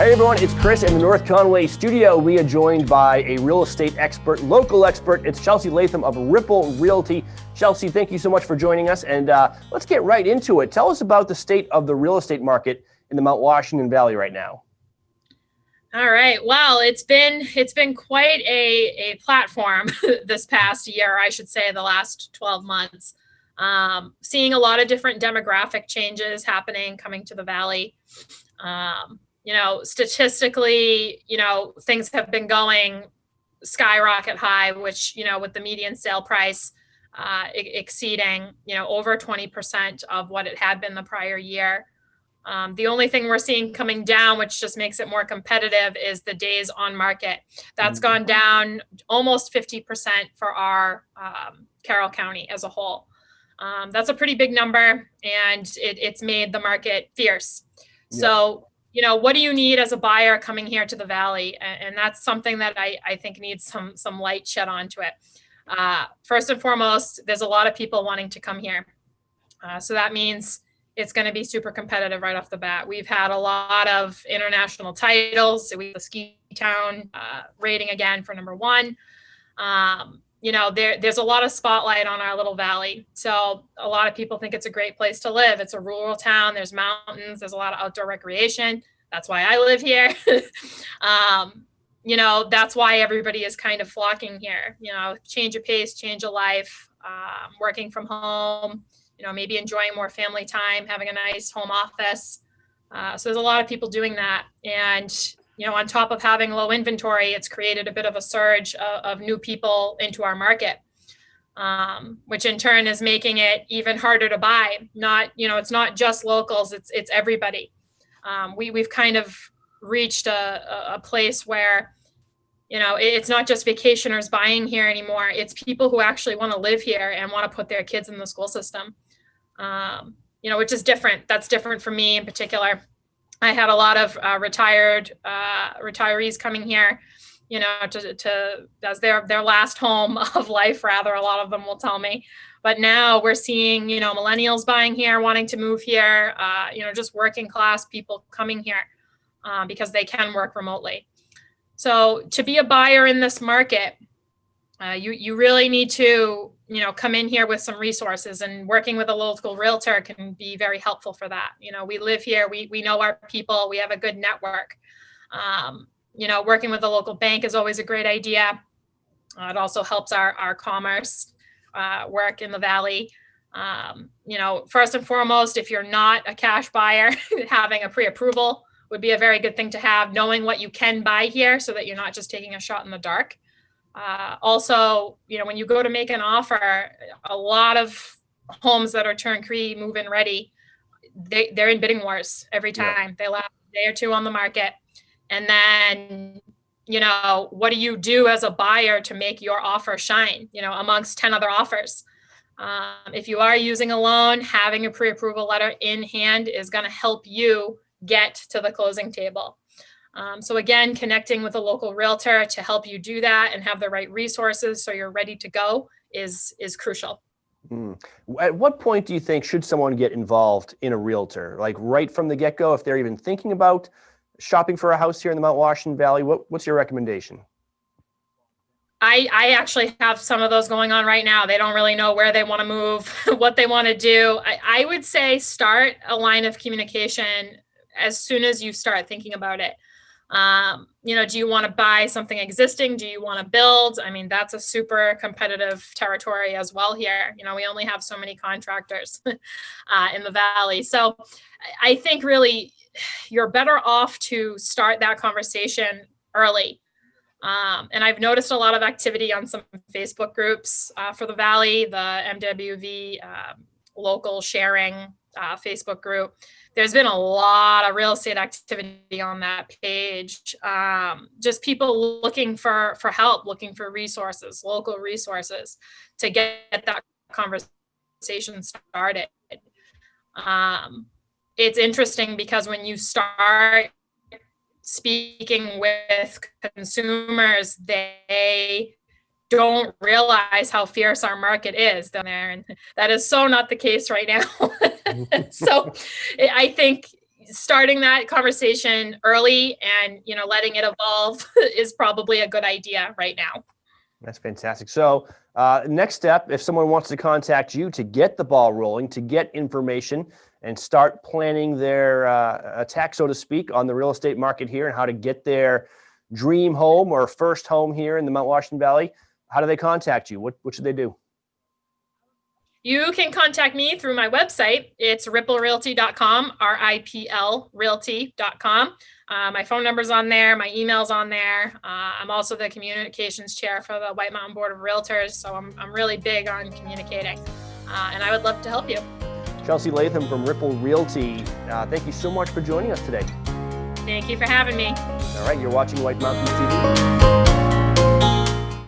Hey everyone, it's Chris in the North Conway studio. We are joined by a real estate expert, local expert. It's Chellsey Latham of RIPL Realty. Chellsey, thank you so much for joining us, and let's get right into it. Tell us about the state of the real estate market in the Mount Washington Valley right now. All right. Well, it's been quite a platform this past year, I should say the last 12 months. Seeing a lot of different demographic changes happening, coming to the Valley. Statistically, things have been going skyrocket high, which, with the median sale price exceeding, over 20% of what it had been the prior year. The only thing we're seeing coming down, which just makes it more competitive, is the days on market. That's gone down almost 50% for our Carroll County as a whole. That's a pretty big number, and it's made the market fierce. Yep. So, what do you need as a buyer coming here to the Valley? And that's something that I think needs some light shed onto it. First and foremost, there's a lot of people wanting to come here. So that means it's going to be super competitive right off the bat. We've had a lot of international titles. We have the ski town rating again for number one. There's a lot of spotlight on our little valley. So a lot of people think it's a great place to live. It's a rural town. There's mountains. There's a lot of outdoor recreation. That's why I live here. That's why everybody is kind of flocking here. Change of pace, change of life, working from home, maybe enjoying more family time, having a nice home office. So there's a lot of people doing that. And on top of having low inventory, it's created a bit of a surge of new people into our market, which in turn is making it even harder to buy. It's not just locals, it's everybody. We've kind of reached a place where, it's not just vacationers buying here anymore. It's people who actually want to live here and want to put their kids in the school system, which is different. That's different for me in particular. I had a lot of retirees coming here, to as their last home of life, rather, a lot of them will tell me. But now we're seeing, millennials buying here, wanting to move here, just working class people coming here because they can work remotely. So to be a buyer in this market, you really need to, come in here with some resources, and working with a local realtor can be very helpful for that. We live here, we know our people, we have a good network. Working with a local bank is always a great idea. It also helps our commerce work in the Valley. First and foremost, if you're not a cash buyer, having a pre-approval would be a very good thing to have, knowing what you can buy here so that you're not just taking a shot in the dark. Also, when you go to make an offer, a lot of homes that are turnkey, move-in ready, they're in bidding wars every time. Yeah. They last a day or two on the market. And then, what do you do as a buyer to make your offer shine, amongst 10 other offers? If you are using a loan, having a pre-approval letter in hand is going to help you get to the closing table. So again, connecting with a local realtor to help you do that and have the right resources so you're ready to go is crucial. At what point do you think should someone get involved in a realtor? Like right from the get-go, if they're even thinking about shopping for a house here in the Mount Washington Valley, what's your recommendation? I actually have some of those going on right now. They don't really know where they want to move, what they want to do. I would say start a line of communication as soon as you start thinking about it. Do you want to buy something existing? Do you want to build? I mean, that's a super competitive territory as well here. We only have so many contractors in the Valley. So I think really you're better off to start that conversation early. And I've noticed a lot of activity on some Facebook groups for the Valley, the MWV local sharing Facebook group. There's been a lot of real estate activity on that page. Just people looking for help, looking for resources, local resources to get that conversation started. It's interesting because when you start speaking with consumers, they don't realize how fierce our market is down there. And that is so not the case right now. So I think starting that conversation early and, letting it evolve is probably a good idea right now. That's fantastic. So next step, if someone wants to contact you to get the ball rolling, to get information and start planning their attack, so to speak, on the real estate market here and how to get their dream home or first home here in the Mount Washington Valley, how do they contact you? What should they do? You can contact me through my website. It's riplrealty.com, RIPL Realty.com. My phone number's on there. My email's on there. I'm also the communications chair for the White Mountain Board of Realtors, so I'm really big on communicating, and I would love to help you. Chellsey Latham from RIPL Realty, thank you so much for joining us today. Thank you for having me. All right, you're watching White Mountain TV.